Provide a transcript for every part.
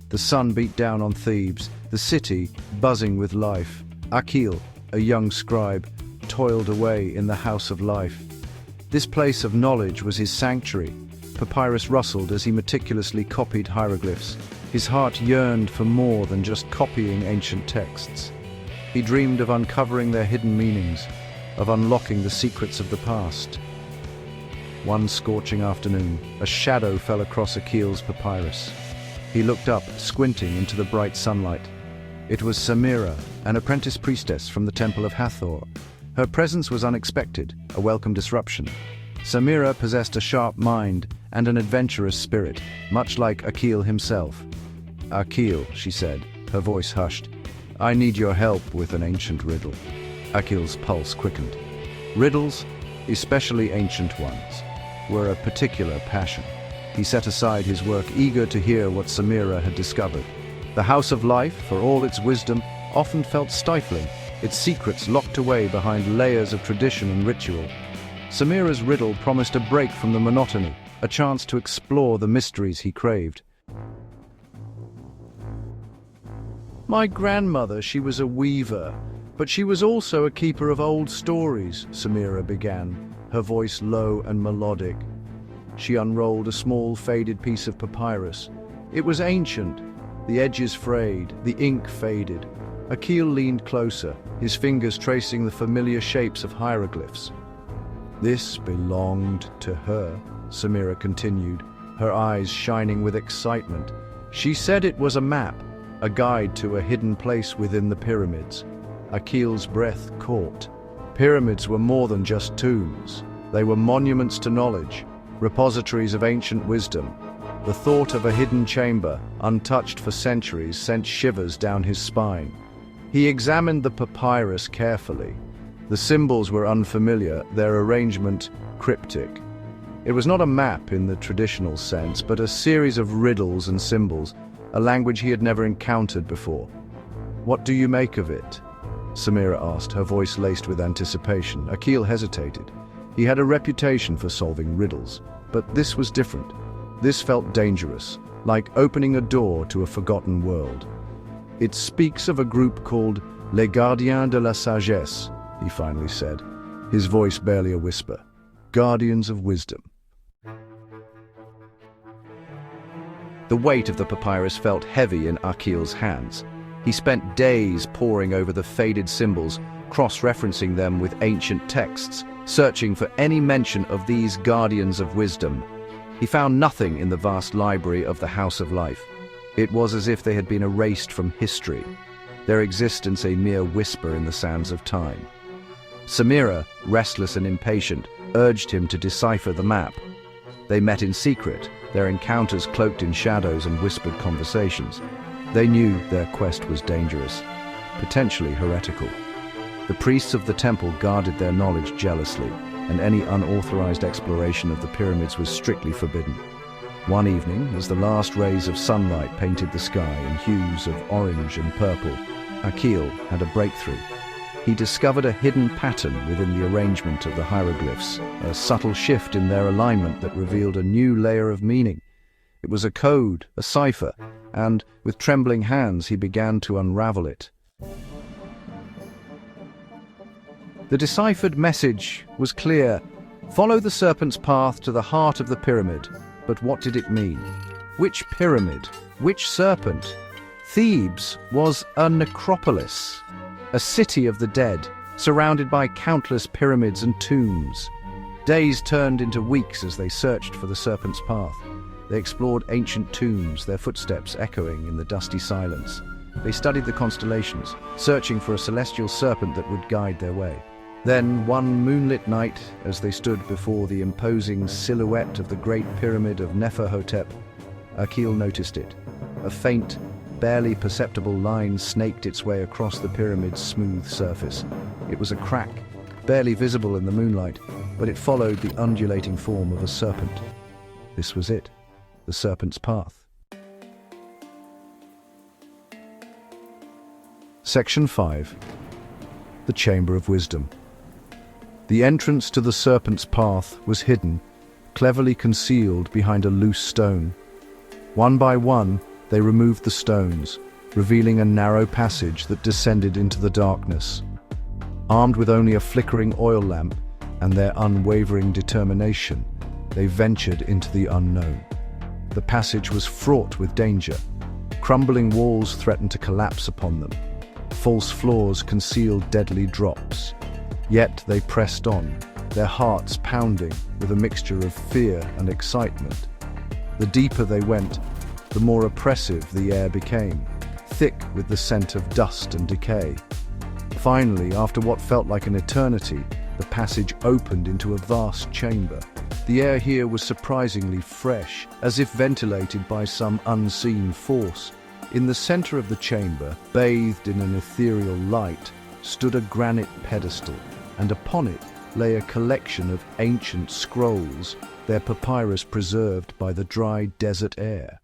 The sun beat down on Thebes, the city buzzing with life. Akil, a young scribe, toiled away in the house of life. This place of knowledge was his sanctuary. Papyrus rustled as he meticulously copied hieroglyphs. His heart yearned for more than just copying ancient texts. He dreamed of uncovering their hidden meanings, of unlocking the secrets of the past. One scorching afternoon, a shadow fell across Akil's papyrus. He looked up, squinting into the bright sunlight. It was Samira, an apprentice priestess from the Temple of Hathor. Her presence was unexpected, a welcome disruption. Samira possessed a sharp mind and an adventurous spirit, much like Akil himself. "Akil," she said, her voice hushed, "I need your help with an ancient riddle." Akil's pulse quickened. Riddles, especially ancient ones, were a particular passion. He set aside his work, eager to hear what Samira had discovered. The House of Life, for all its wisdom, often felt stifling, its secrets locked away behind layers of tradition and ritual. Samira's riddle promised a break from the monotony, a chance to explore the mysteries he craved. "My grandmother, she was a weaver, but she was also a keeper of old stories," Samira began, her voice low and melodic. She unrolled a small, faded piece of papyrus. It was ancient, the edges frayed, the ink faded. Akil leaned closer, his fingers tracing the familiar shapes of hieroglyphs. "This belonged to her," Samira continued, her eyes shining with excitement. "She said it was a map, a guide to a hidden place within the pyramids." Akil's breath caught. Pyramids were more than just tombs. They were monuments to knowledge, repositories of ancient wisdom. The thought of a hidden chamber, untouched for centuries, sent shivers down his spine. He examined the papyrus carefully. The symbols were unfamiliar, their arrangement cryptic. It was not a map in the traditional sense, but a series of riddles and symbols, a language he had never encountered before. "What do you make of it?" Samira asked, her voice laced with anticipation. Akil hesitated. He had a reputation for solving riddles, but this was different. This felt dangerous, like opening a door to a forgotten world. "It speaks of a group called Les Gardiens de la Sagesse," he finally said, his voice barely a whisper. "Guardians of wisdom." The weight of the papyrus felt heavy in Akil's hands. He spent days poring over the faded symbols, cross-referencing them with ancient texts, searching for any mention of these guardians of wisdom. He found nothing in the vast library of the House of Life. It was as if they had been erased from history, their existence a mere whisper in the sands of time. Samira, restless and impatient, urged him to decipher the map. They met in secret, their encounters cloaked in shadows and whispered conversations. They knew their quest was dangerous, potentially heretical. The priests of the temple guarded their knowledge jealously, and any unauthorized exploration of the pyramids was strictly forbidden. One evening, as the last rays of sunlight painted the sky in hues of orange and purple, Akil had a breakthrough. He discovered a hidden pattern within the arrangement of the hieroglyphs, a subtle shift in their alignment that revealed a new layer of meaning. It was a code, a cipher, and, with trembling hands, he began to unravel it. The deciphered message was clear: follow the serpent's path to the heart of the pyramid. But what did it mean? Which pyramid? Which serpent? Thebes was a necropolis, a city of the dead, surrounded by countless pyramids and tombs. Days turned into weeks as they searched for the serpent's path. They explored ancient tombs, their footsteps echoing in the dusty silence. They studied the constellations, searching for a celestial serpent that would guide their way. Then, one moonlit night, as they stood before the imposing silhouette of the Great Pyramid of Neferhotep, Akil noticed it. A faint, barely perceptible line snaked its way across the pyramid's smooth surface. It was a crack, barely visible in the moonlight, but it followed the undulating form of a serpent. This was it, the serpent's path. Section 5. The Chamber of Wisdom. The entrance to the serpent's path was hidden, cleverly concealed behind a loose stone. One by one, They removed the stones, revealing a narrow passage that descended into the darkness. Armed with only a flickering oil lamp and their unwavering determination, they ventured into the unknown. The passage was fraught with danger. Crumbling walls threatened to collapse upon them. False floors concealed deadly drops. Yet they pressed on, their hearts pounding with a mixture of fear and excitement. The deeper they went, the more oppressive the air became, thick with the scent of dust and decay. Finally, after what felt like an eternity, the passage opened into a vast chamber. The air here was surprisingly fresh, as if ventilated by some unseen force. In the center of the chamber, bathed in an ethereal light, stood a granite pedestal, and upon it lay a collection of ancient scrolls, their papyrus preserved by the dry desert air.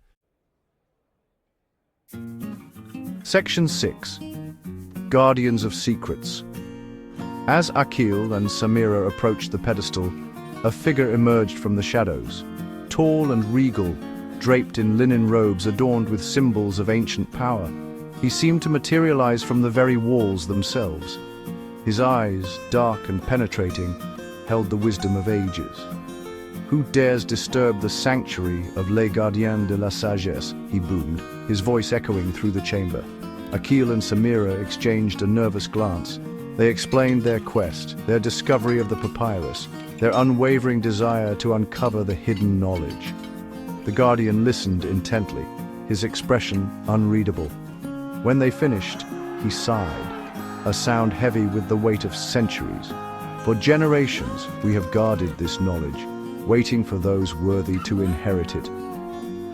Section 6. Guardians of Secrets. As Akil and Samira approached the pedestal, a figure emerged from the shadows. Tall and regal, draped in linen robes adorned with symbols of ancient power, he seemed to materialize from the very walls themselves. His eyes, dark and penetrating, held the wisdom of ages. "Who dares disturb the sanctuary of les Gardiens de la Sagesse?" he boomed, his voice echoing through the chamber. Akil and Samira exchanged a nervous glance. They explained their quest, their discovery of the papyrus, their unwavering desire to uncover the hidden knowledge. The Guardian listened intently, his expression unreadable. When they finished, he sighed, a sound heavy with the weight of centuries. "For generations we have guarded this knowledge, waiting for those worthy to inherit it."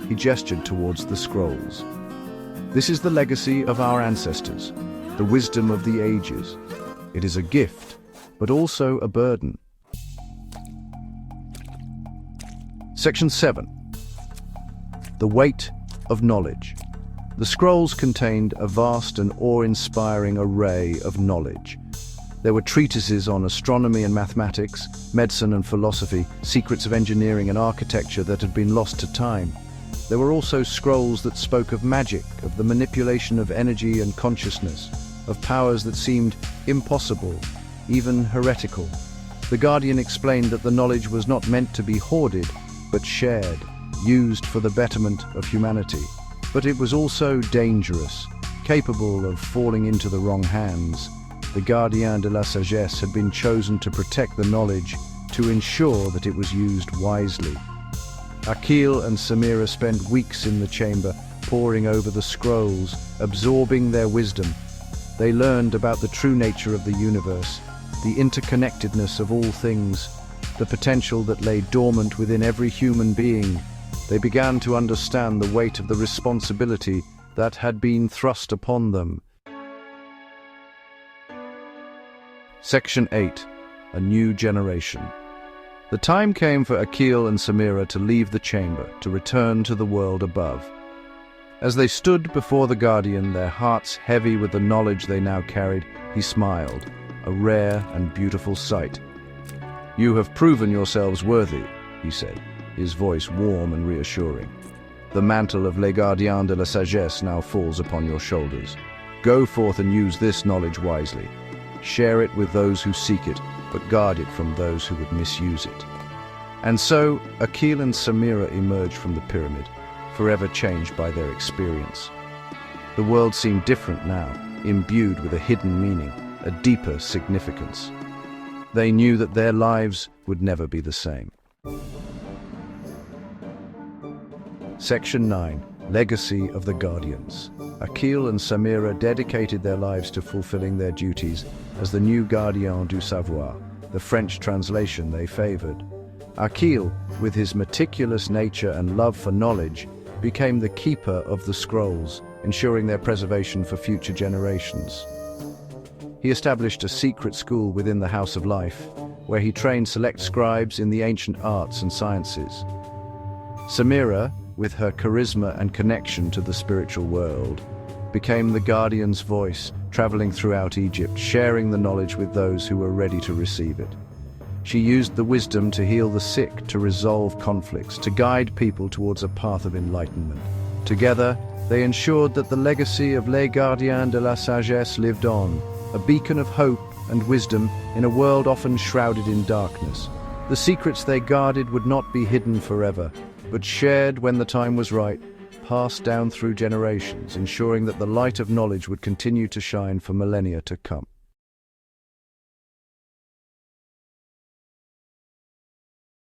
He gestured towards the scrolls. "This is the legacy of our ancestors, the wisdom of the ages. It is a gift, but also a burden." Section 7. The weight of knowledge. The scrolls contained a vast and awe-inspiring array of knowledge. There were treatises on astronomy and mathematics, medicine and philosophy, secrets of engineering and architecture that had been lost to time. There were also scrolls that spoke of magic, of the manipulation of energy and consciousness, of powers that seemed impossible, even heretical. The Guardian explained that the knowledge was not meant to be hoarded, but shared, used for the betterment of humanity. But it was also dangerous, capable of falling into the wrong hands. The Gardiens de la Sagesse had been chosen to protect the knowledge, to ensure that it was used wisely. Akil and Samira spent weeks in the chamber, poring over the scrolls, absorbing their wisdom. They learned about the true nature of the universe, the interconnectedness of all things, the potential that lay dormant within every human being. They began to understand the weight of the responsibility that had been thrust upon them. Section 8. A New Generation. The time came for Akil and Samira to leave the chamber, to return to the world above. As they stood before the Guardian, their hearts heavy with the knowledge they now carried, he smiled, a rare and beautiful sight. "You have proven yourselves worthy," he said, his voice warm and reassuring. "The mantle of Les Gardiens de la Sagesse now falls upon your shoulders. Go forth and use this knowledge wisely. Share it with those who seek it, but guard it from those who would misuse it." And so, Akil and Samira emerged from the pyramid, forever changed by their experience. The world seemed different now, imbued with a hidden meaning, a deeper significance. They knew that their lives would never be the same. Section 9. Legacy of the Guardians. Akil and Samira dedicated their lives to fulfilling their duties as the new Gardiens du Savoir, the French translation they favored. Akil, with his meticulous nature and love for knowledge, became the keeper of the scrolls, ensuring their preservation for future generations. He established a secret school within the House of Life, where he trained select scribes in the ancient arts and sciences. Samira, with her charisma and connection to the spiritual world, became the Guardian's voice, traveling throughout Egypt, sharing the knowledge with those who were ready to receive it. She used the wisdom to heal the sick, to resolve conflicts, to guide people towards a path of enlightenment. Together, they ensured that the legacy of Les Gardiens de la Sagesse lived on, a beacon of hope and wisdom in a world often shrouded in darkness. The secrets they guarded would not be hidden forever, but shared when the time was right, passed down through generations, ensuring that the light of knowledge would continue to shine for millennia to come.